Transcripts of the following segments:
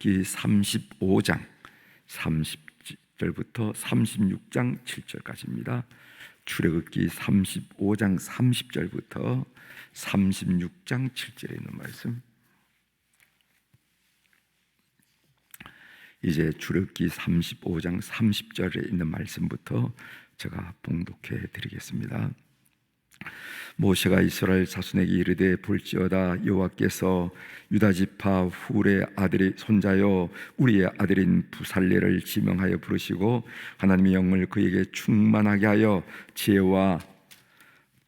출애굽기 35장 30절부터 36장 7절까지입니다. 출애굽기 35장 30절부터 36장 7절에 있는 말씀. 이제 출애굽기 35장 30절에 있는 말씀부터 제가 봉독해 드리겠습니다. 모세가 이스라엘 자손에게 이르되 볼지어다 여호와께서 유다 지파 훌의 아들의 손자여 우리의 아들인 부살레를 지명하여 부르시고 하나님의 영을 그에게 충만하게 하여 지혜와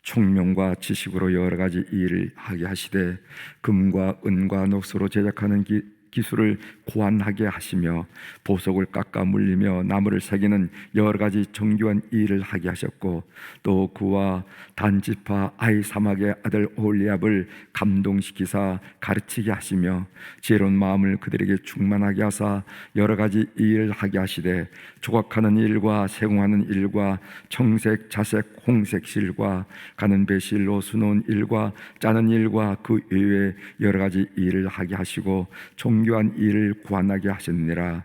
총명과 지식으로 여러 가지 일을 하게 하시되 금과 은과 녹소로 제작하는 기술을 고안하게 하시며 보석을 깎아 물리며 나무를 새기는 여러 가지 정교한 일을 하게 하셨고 또 그와 단지파 아히사막의 아들 오홀리압을 감동시키사 가르치게 하시며 지혜로운 마음을 그들에게 충만하게 하사 여러 가지 일을 하게 하시되 조각하는 일과 세공하는 일과 청색, 자색, 홍색 실과 가는 배실로 수놓은 일과 짜는 일과 그 외에 여러 가지 일을 하게 하시고 정교한 일을 구하게 하셨느니라.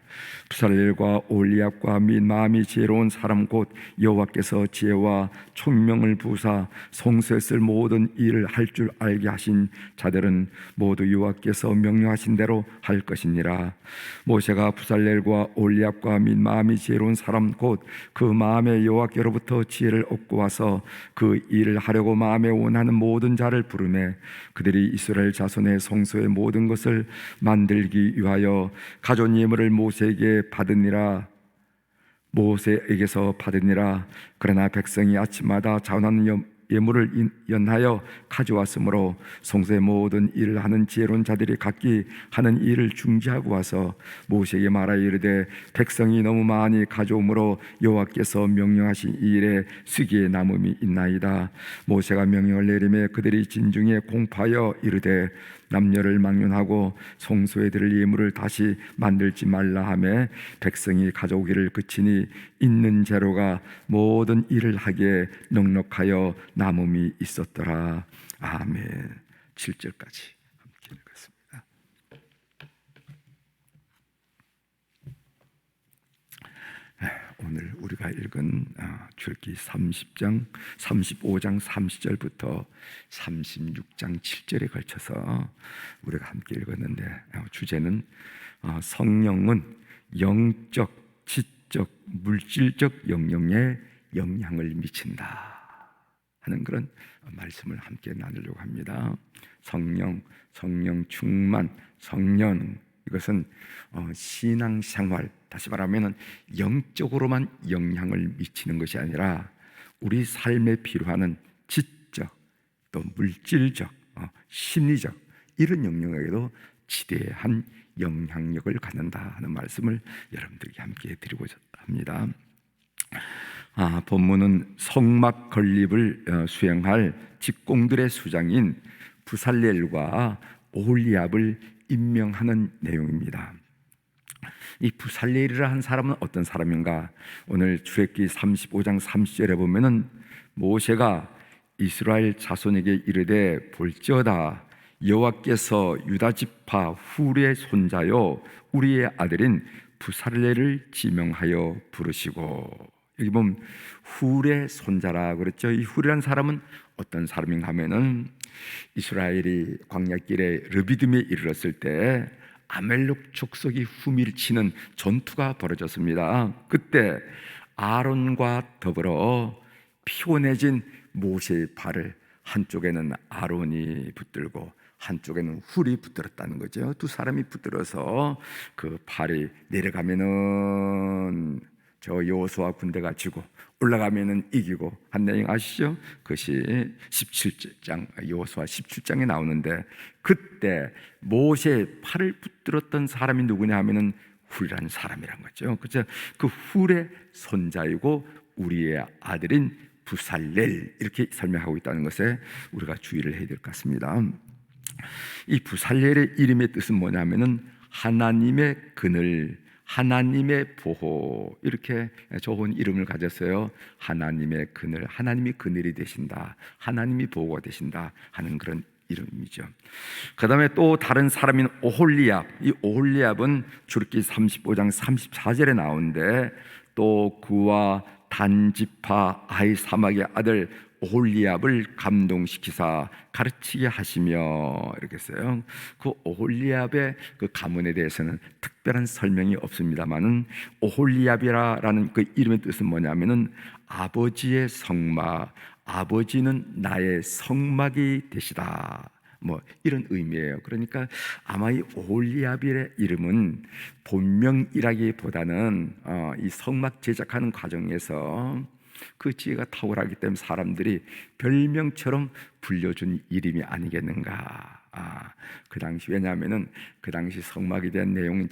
부살렐과 오홀리압과 및 마음이 지혜로운 사람 곧 여호와께서 지혜와 총명을 부사 성소에 쓸 모든 일을 할 줄 알게 하신 자들은 모두 여호와께서 명령하신 대로 할 것이니라. 모세가 부살렐과 오홀리압과 및 마음이 지혜로운 사람 곧 그 마음에 여호와께로부터 지혜를 얻고 와서 그 일을 하려고 마음에 원하는 모든 자를 부르매 그들이 이스라엘 자손의 성소의 모든 것을 만들기 위하여 가전 예물을 모세에게서 받으니라. 그러나 백성이 아침마다 자원하는 예물을 연하여 가져왔으므로 성소의 모든 일을 하는 지혜로운 자들이 각기 하는 일을 중지하고 와서 모세에게 말하여 이르되 백성이 너무 많이 가져오므로 여호와께서 명령하신 이 일에 쓰기에 남음이 있나이다. 모세가 명령을 내리매 그들이 진중에 공파하여 이르되 남녀를 망론하고 성소에 드릴 예물을 다시 만들지 말라 하매 백성이 가져오기를 그치니 있는 재료가 모든 일을 하기에 넉넉하여 남음이 있었더라. 아멘. 7절까지 함께 읽겠습니다. 오늘 우리가 읽은 출애굽기 35장 30절부터 36장 7절에 걸쳐서 우리가 함께 읽었는데 주제는 성령은 영적, 지적, 물질적 영역에 영향을 미친다 하는 그런 말씀을 함께 나누려고 합니다. 성령 충만, 성령 이것은 신앙생활, 다시 말하면 영적으로만 영향을 미치는 것이 아니라 우리 삶에 필요한 지적, 또 물질적, 심리적 이런 영역에도 지대한 영향력을 갖는다 하는 말씀을 여러분들에게 함께 드리고자 합니다. 본문은 성막 건립을 수행할 직공들의 수장인 부살렐과 오홀리압을 임명하는 내용입니다. 이 부살렐이라 한 사람은 어떤 사람인가? 오늘 출애굽기 35장 30절에 보면은 모세가 이스라엘 자손에게 이르되 볼지어다 여호와께서 유다 지파 훌의 손자요 우리의 아들인 부살렐을 지명하여 부르시고, 여기 보면 훌의 손자라 그랬죠. 이 훌이라는 사람은 어떤 사람인가 하면은 이스라엘이 광야길에 르비딤에 이르렀을 때 아멜렉 족속이 후미를 치는 전투가 벌어졌습니다. 그때 아론과 더불어 피곤해진 모세의 발을 한쪽에는 아론이 붙들고 한쪽에는 훌이 붙들었다는 거죠. 두 사람이 붙들어서 그 발이 내려가면은 저 여호수아 군대가 지고 올라가면은 이기고 한 내용 아시죠? 그것이 17장 여호수아 17장에 나오는데 그때 모세의 팔을 붙들었던 사람이 누구냐 하면은 훌이라는 사람이란 거죠. 그래서 그 훌의 손자이고 우리의 아들인 부살렐 이렇게 설명하고 있다는 것에 우리가 주의를 해야 될 것 같습니다. 이 부살렐의 이름의 뜻은 뭐냐면은 하나님의 그늘, 하나님의 보호 이렇게 좋은 이름을 가졌어요. 하나님의 그늘, 하나님이 그늘이 되신다, 하나님이 보호가 되신다 하는 그런 이름이죠. 그 다음에 또 다른 사람인 오홀리압, 이 오홀리압은 출애굽기 35장 34절에 나오는데, 또 그와 단지파 아히사막의 아들 오홀리압을 감동시키사 가르치게 하시며, 이렇게 했어요. 그 오홀리압의 그 가문에 대해서는 특별한 설명이 없습니다만은, 오홀리압이라는 그 이름의 뜻은 뭐냐면은 아버지의 성막, 아버지는 나의 성막이 되시다, 뭐 이런 의미예요. 그러니까 아마 이 오홀리압의 이름은 본명이라기보다는 이 성막 제작하는 과정에서 그 지혜가 탁월하기 때문에 사람들이 별명처럼 불려준 이름이 아니겠는가. 그 당시, 왜냐하면은 그 당시 성막에 대한 내용은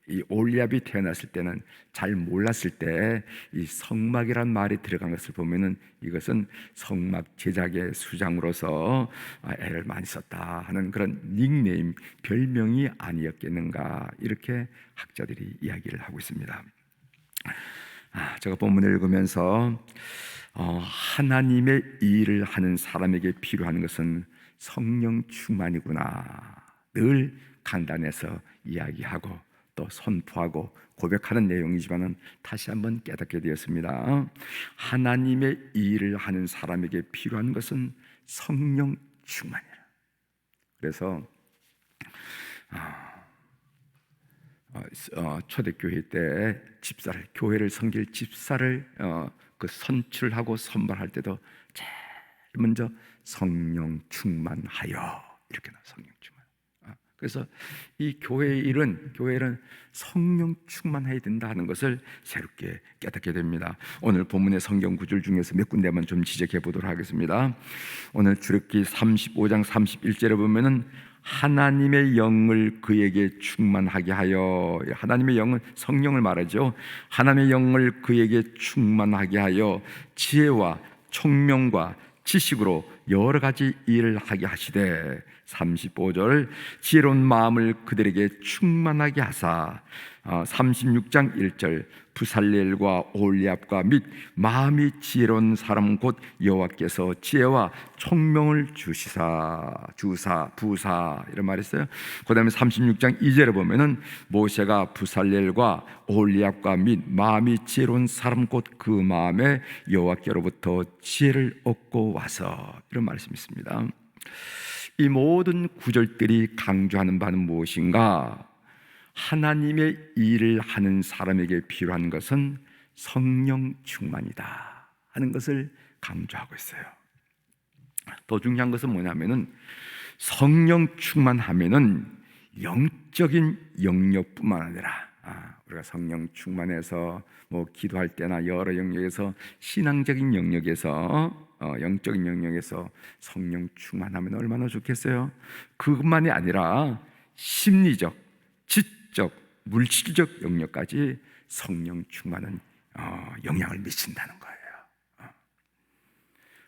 이 올리압이 태어났을 때는 잘 몰랐을 때 이 성막이란 말이 들어간 것을 보면은 이것은 성막 제작의 수장으로서 애를 많이 썼다 하는 그런 닉네임, 별명이 아니었겠는가, 이렇게 학자들이 이야기를 하고 있습니다. 제가 본문을 읽으면서 하나님의 일을 하는 사람에게 필요한 것은 성령 충만이구나, 늘 강단에서 이야기하고 또 선포하고 고백하는 내용이지만은 다시 한번 깨닫게 되었습니다. 하나님의 일을 하는 사람에게 필요한 것은 성령 충만이라. 그래서 초대교회 때 집사를, 교회를 섬길 집사를 그 선출하고 선발할 때도 제일 먼저 성령 충만하여, 이렇게 나와, 성령 충만. 그래서 이 교회의 일은 성령 충만해야 된다 하는 것을 새롭게 깨닫게 됩니다. 오늘 본문의 성경 구절 중에서 몇 군데만 좀 지적해 보도록 하겠습니다. 오늘 출애굽기 35장 31절에 보면은 하나님의 영을 그에게 충만하게 하여, 하나님의 영은 성령을 말하죠. 하나님의 영을 그에게 충만하게 하여 지혜와 총명과 지식으로 여러 가지 일을 하게 하시되, 35절 지혜로운 마음을 그들에게 충만하게 하사, 36장 1절 부살렐과 올리압과 및 마음이 지혜로운 사람 곧 여호와께서 지혜와 총명을 주사 이런 말이 있어요. 그 다음에 36장 2절에 보면은 모세가 부살렐과 올리압과 및 마음이 지혜로운 사람 곧 그 마음에 여호와께로부터 지혜를 얻고 와서, 이런 말씀이 있습니다. 이 모든 구절들이 강조하는 바는 무엇인가? 하나님의 일을 하는 사람에게 필요한 것은 성령 충만이다 하는 것을 강조하고 있어요. 더 중요한 것은 뭐냐면은 성령 충만하면은 영적인 영역뿐만 아니라, 우리가 성령 충만해서 뭐 기도할 때나 여러 영역에서, 신앙적인 영역에서, 영적인 영역에서 성령 충만하면 얼마나 좋겠어요. 그것만이 아니라 심리적, 지적, 물질적 영역까지 성령 충만은 영향을 미친다는 거예요.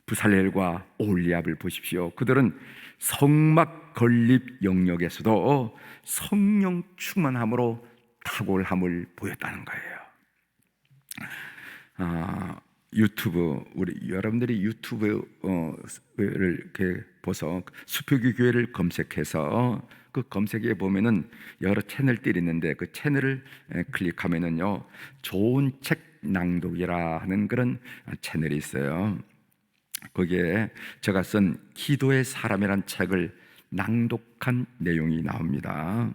부살렐과 올리압을 보십시오. 그들은 성막 건립 영역에서도 성령 충만함으로 탁월함을 보였다는 거예요. 유튜브, 여러분들이 유튜브를 이렇게 보서 수표기 교회를 검색해서 그 검색에 보면은 여러 채널들이 있는데, 그 채널을 클릭하면은요, 좋은 책 낭독이라 하는 그런 채널이 있어요. 거기에 제가 쓴 기도의 사람이란 책을 낭독한 내용이 나옵니다.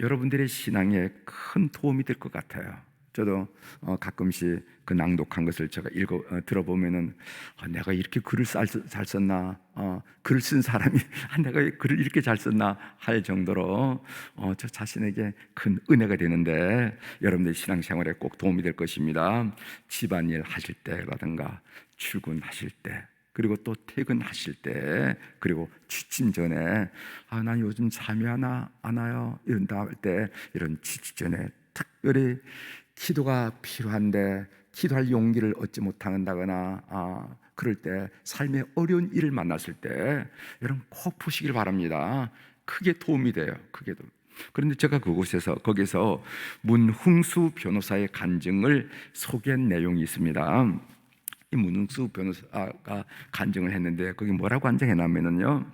여러분들의 신앙에 큰 도움이 될 것 같아요. 저도 가끔씩 그 낭독한 것을 제가 들어보면은 내가 이렇게 글을 잘 썼나, 글을 쓴 사람이 내가 글을 이렇게 잘 썼나 할 정도로 저 자신에게 큰 은혜가 되는데, 여러분들 신앙생활에 꼭 도움이 될 것입니다. 집안일 하실 때라든가 출근하실 때, 그리고 또 퇴근하실 때, 그리고 취침 전에 난 요즘 잠이 안 와요 이런다 할 때, 이런 취침 전에 특별히 기도가 필요한데 기도할 용기를 얻지 못한다거나 그럴 때, 삶의 어려운 일을 만났을 때 여러분 꼭 푸시길 바랍니다. 크게 도움이 돼요. 크게 도움. 그런데 제가 거기서 문흥수 변호사의 간증을 소개한 내용이 있습니다. 이 문흥수 변호사가 간증을 했는데 거기 뭐라고 간증해놨냐면요,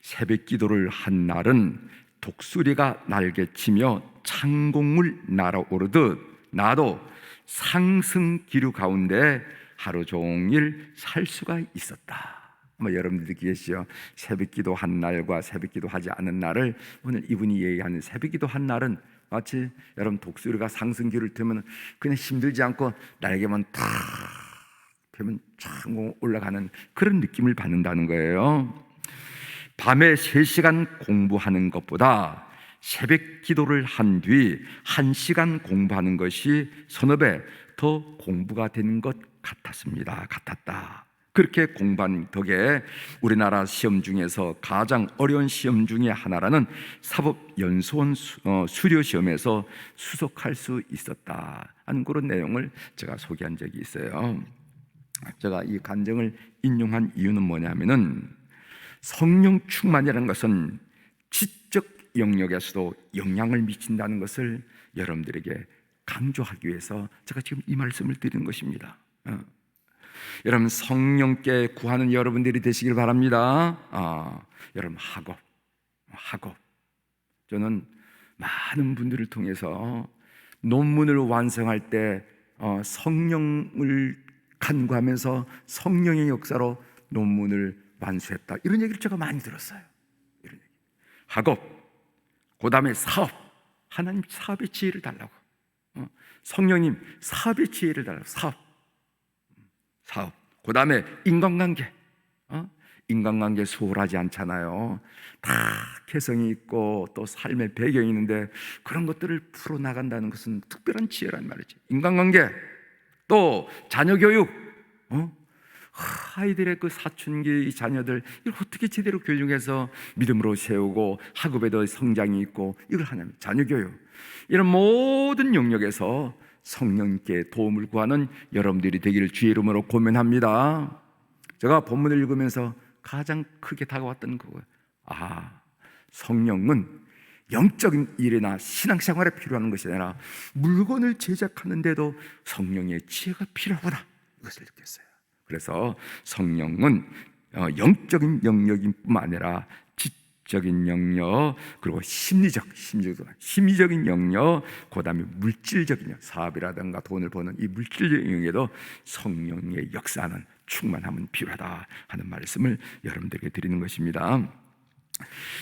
새벽 기도를 한 날은 독수리가 날개치며 창공을 날아오르듯 나도 상승 기류 가운데 하루 종일 살 수가 있었다. 여러분들도 계시죠? 새벽 기도 한 날과 새벽 기도 하지 않은 날을 오늘 이분이 얘기하는 새벽 기도 한 날은 마치 여러분 독수리가 상승 기류를 타면 그냥 힘들지 않고 날개만 탁 펴면 창공 올라가는 그런 느낌을 받는다는 거예요. 밤에 3시간 공부하는 것보다 새벽 기도를 한 뒤 1시간 공부하는 것이 서너 배 더 공부가 되는 것 같았다. 그렇게 공부한 덕에 우리나라 시험 중에서 가장 어려운 시험 중에 하나라는 사법연수원 수료 시험에서 수석할 수 있었다 하는 그런 내용을 제가 소개한 적이 있어요. 제가 이 간증을 인용한 이유는 뭐냐면은 성령 충만이라는 것은 지적 영역에서도 영향을 미친다는 것을 여러분들에게 강조하기 위해서 제가 지금 이 말씀을 드리는 것입니다. 여러분 성령께 구하는 여러분들이 되시길 바랍니다. 여러분 학업 저는 많은 분들을 통해서 논문을 완성할 때 성령을 간구하면서 성령의 역사로 논문을 완수했다, 이런 얘기를 제가 많이 들었어요. 이런 얘기. 학업, 그 다음에 사업, 하나님 사업의 지혜를 달라고, 성령님 사업의 지혜를 달라고, 사업. 그 다음에 인간관계, 인간관계 수월하지 않잖아요. 다 개성이 있고 또 삶의 배경이 있는데 그런 것들을 풀어나간다는 것은 특별한 지혜란 말이지. 인간관계, 또 자녀교육, 아이들의 그 사춘기 자녀들 이걸 어떻게 제대로 교육해서 믿음으로 세우고 학업에도 성장이 있고 이걸 하냐면 자녀교육, 이런 모든 영역에서 성령께 도움을 구하는 여러분들이 되기를 주의 이름으로 고면합니다. 제가 본문을 읽으면서 가장 크게 다가왔던 거예요. 성령은 영적인 일이나 신앙생활에 필요한 것이 아니라 물건을 제작하는데도 성령의 지혜가 필요하구나, 이것을 느꼈어요. 그래서 성령은 영적인 영역뿐만 아니라 지적인 영역, 그리고 심리적인 영역, 그 다음에 물질적인 영역, 사업이라든가 돈을 버는 이 물질적인 영역에도 성령의 역사는 충만함은 필요하다 하는 말씀을 여러분들에게 드리는 것입니다.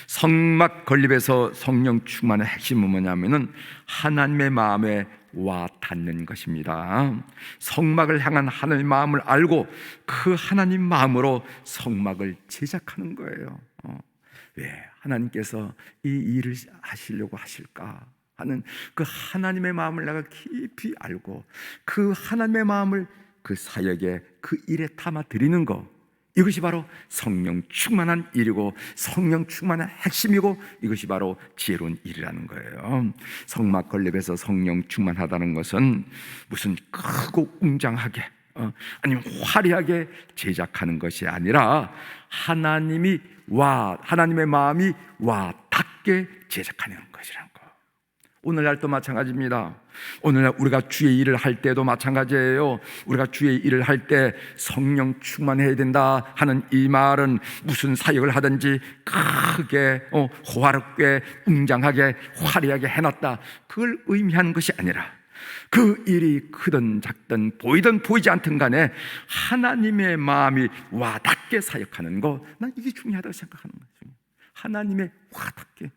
성막 건립에서 성령 충만의 핵심은 뭐냐면은 하나님의 마음에 와 닿는 것입니다. 성막을 향한 하나님의 마음을 알고 그 하나님 마음으로 성막을 제작하는 거예요. 왜 하나님께서 이 일을 하시려고 하실까 하는 그 하나님의 마음을 내가 깊이 알고 그 하나님의 마음을 그 사역에, 그 일에 담아 드리는 것, 이것이 바로 성령 충만한 일이고 성령 충만한 핵심이고 이것이 바로 지혜로운 일이라는 거예요. 성막 건립에서 성령 충만하다는 것은 무슨 크고 웅장하게 아니면 화려하게 제작하는 것이 아니라 하나님의 마음이 와 닿게 제작하는 것이라는 거. 오늘날도 마찬가지입니다. 오늘날 우리가 주의 일을 할 때도 마찬가지예요. 우리가 주의 일을 할 때 성령 충만해야 된다 하는 이 말은 무슨 사역을 하든지 크게 호화롭게 웅장하게 화려하게 해놨다, 그걸 의미하는 것이 아니라 그 일이 크든 작든 보이든 보이지 않든 간에 하나님의 마음이 와닿게 사역하는 거, 난 이게 중요하다고 생각하는 거죠. 하나님의 와닿게.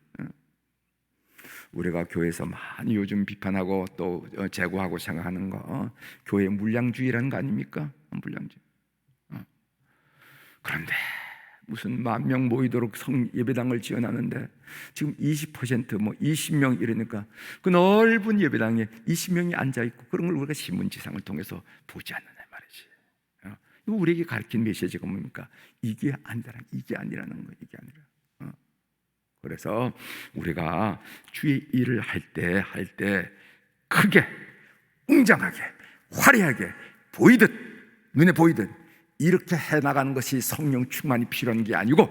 우리가 교회에서 많이 요즘 비판하고 또 제고하고 생각하는 거, 교회 물량주의라는 거 아닙니까? 물량주의. 그런데 무슨 10,000명 모이도록 예배당을 지어놨는데 지금 20% 20명 이러니까 그 넓은 예배당에 20명이 앉아있고 그런 걸 우리가 신문지상을 통해서 보지 않느냐 말이지. 이거 우리에게 가르친 메시지가 뭡니까? 이게 아니라는 거예요. 이게 아니라. 그래서 우리가 주의 일을 할 때 크게 웅장하게 화려하게 눈에 보이듯 이렇게 해나가는 것이 성령 충만이 필요한 게 아니고,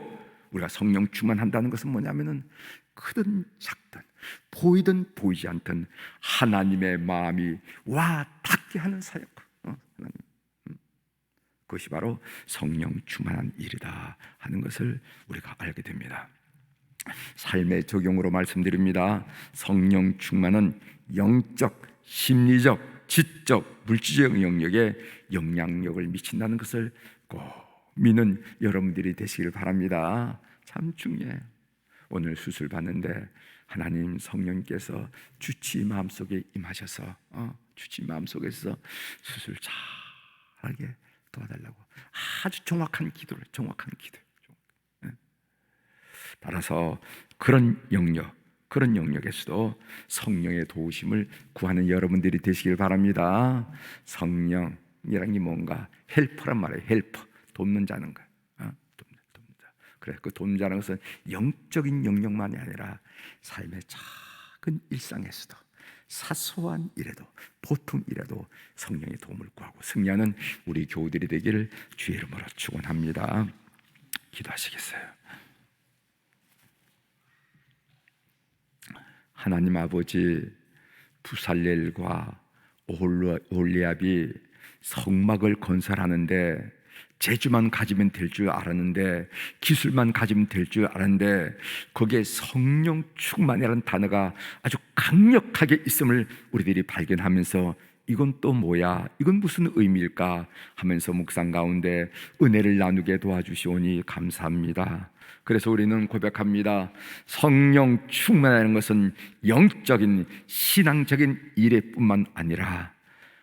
우리가 성령 충만한다는 것은 뭐냐면은 크든 작든 보이든 보이지 않든 하나님의 마음이 와 닿게 하는 사역. 그것이 바로 성령 충만한 일이다 하는 것을 우리가 알게 됩니다. 삶의 적용으로 말씀드립니다. 성령 충만은 영적, 심리적, 지적, 물질적 영역에 영향력을 미친다는 것을 꼭 믿는 여러분들이 되시길 바랍니다. 참 중요해요. 오늘 수술 받는데 하나님 성령께서 주치 마음속에 임하셔서 주치 마음속에서 수술 잘하게 도와달라고 아주 정확한 기도. 따라서 그런 영역에서도 성령의 도우심을 구하는 여러분들이 되시길 바랍니다. 성령이란 게 뭔가? 헬퍼란 말이에요. 헬퍼, 돕는 자는 거. 돕는 자. 그래, 그 돕는 자는 것은 영적인 영역만이 아니라 삶의 작은 일상에서도 사소한 일에도 보통 일에도 성령의 도움을 구하고 승리하는 우리 교우들이 되기를 주의 이름으로 축원합니다. 기도하시겠어요? 하나님 아버지, 부살렐과 오홀리압이 성막을 건설하는데 재주만 가지면 될 줄 알았는데, 기술만 가지면 될 줄 알았는데 거기에 성령 충만이라는 단어가 아주 강력하게 있음을 우리들이 발견하면서 이건 또 뭐야? 이건 무슨 의미일까? 하면서 묵상 가운데 은혜를 나누게 도와주시오니 감사합니다. 그래서 우리는 고백합니다. 성령 충만하는 것은 영적인 신앙적인 일뿐만 아니라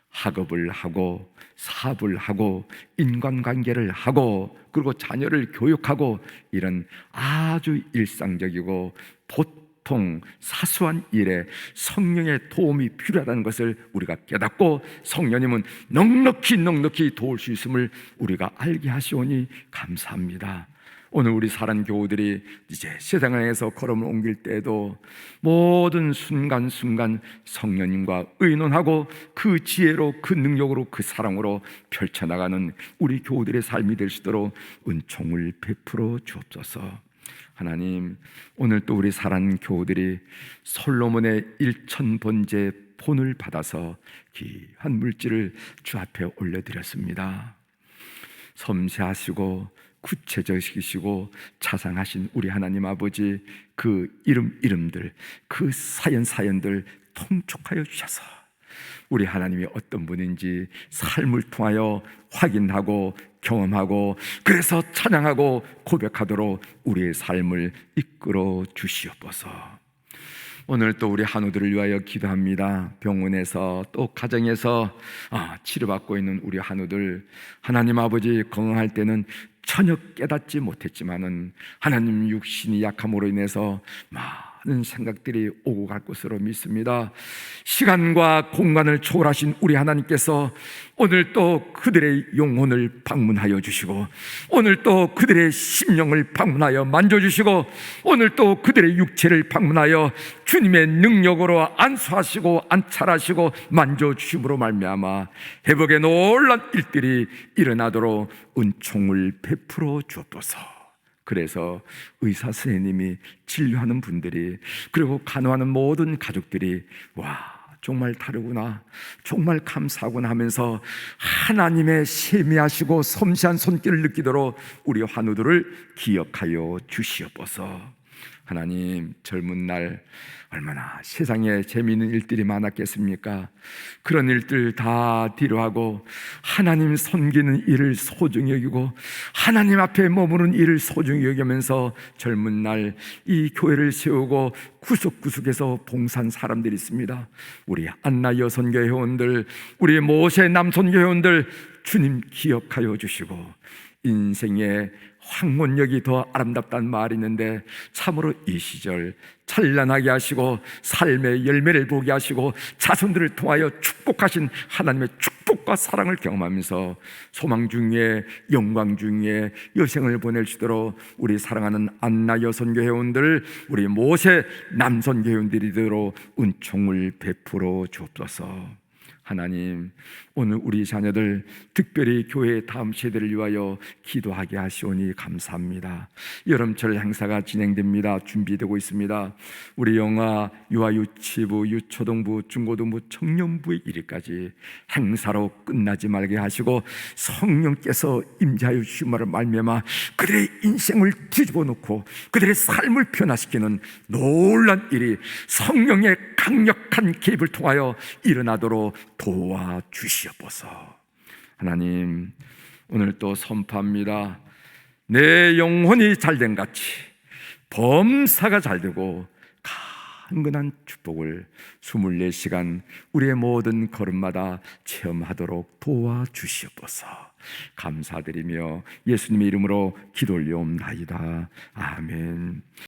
학업을 하고 사업을 하고 인간관계를 하고 그리고 자녀를 교육하고 이런 아주 일상적이고 보통 사소한 일에 성령의 도움이 필요하다는 것을 우리가 깨닫고 성령님은 넉넉히 도울 수 있음을 우리가 알게 하시오니 감사합니다. 오늘 우리 사랑 교우들이 이제 세상을 향해서 걸음을 옮길 때에도 모든 순간순간 성령님과 의논하고 그 지혜로 그 능력으로 그 사랑으로 펼쳐나가는 우리 교우들의 삶이 될 수 있도록 은총을 베풀어 주옵소서. 하나님, 오늘 또 우리 사랑 교우들이 솔로몬의 1000번제 본을 받아서 귀한 물질을 주 앞에 올려드렸습니다. 섬세하시고 구체적이시고 자상하신 우리 하나님 아버지, 그 이름들, 그 사연들 통촉하여 주셔서 우리 하나님이 어떤 분인지 삶을 통하여 확인하고 경험하고 그래서 찬양하고 고백하도록 우리의 삶을 이끌어 주시옵소서. 오늘 또 우리 한우들을 위하여 기도합니다. 병원에서 또 가정에서 치료받고 있는 우리 한우들, 하나님 아버지 건강할 때는 전혀 깨닫지 못했지만은 하나님 육신이 약함으로 인해서 많은 생각들이 오고 갈 것으로 믿습니다. 시간과 공간을 초월하신 우리 하나님께서 오늘 또 그들의 영혼을 방문하여 주시고 오늘 또 그들의 심령을 방문하여 만져주시고 오늘 또 그들의 육체를 방문하여 주님의 능력으로 안수하시고 안찰하시고 만져주심으로 말미암아 회복의 놀란 일들이 일어나도록 은총을 베풀어 주옵소서. 그래서 의사 선생님이 진료하는 분들이 그리고 간호하는 모든 가족들이 정말 다르구나, 정말 감사하구나 하면서 하나님의 세미하시고 섬세한 손길을 느끼도록 우리 환우들을 기억하여 주시옵소서. 하나님, 젊은 날 얼마나 세상에 재미있는 일들이 많았겠습니까? 그런 일들 다 뒤로하고 하나님 섬기는 일을 소중히 여기고 하나님 앞에 머무는 일을 소중히 여기면서 젊은 날 이 교회를 세우고 구석구석에서 봉사한 사람들이 있습니다. 우리 안나 여선교 회원들, 우리 모세 남선교 회원들, 주님 기억하여 주시고 인생의 황혼역이 더 아름답다는 말이 있는데 참으로 이 시절 찬란하게 하시고 삶의 열매를 보게 하시고 자손들을 통하여 축복하신 하나님의 축복과 사랑을 경험하면서 소망 중에 영광 중에 여생을 보낼 수 있도록 우리 사랑하는 안나 여선교 회원들, 우리 모세 남선교 회원들이 되도록 은총을 베풀어 주옵소서. 하나님, 오늘 우리 자녀들, 특별히 교회의 다음 세대를 위하여 기도하게 하시오니 감사합니다. 여름철 행사가 진행됩니다. 준비되고 있습니다. 우리 영아, 유아유치부, 유초등부, 중고등부, 청년부의 일일까지 행사로 끝나지 말게 하시고 성령께서 임재하여 주심으로 말미암아 그들의 인생을 뒤집어 놓고 그들의 삶을 변화시키는 놀라운 일이 성령의 강력한 개입을 통하여 일어나도록 도와주시옵소서. 하나님, 오늘 또 선포합니다. 내 영혼이 잘된 같이 범사가 잘되고 강건한 축복을 24시간 우리의 모든 걸음마다 체험하도록 도와주시옵소서. 감사드리며 예수님의 이름으로 기도 올려옵나이다. 아멘.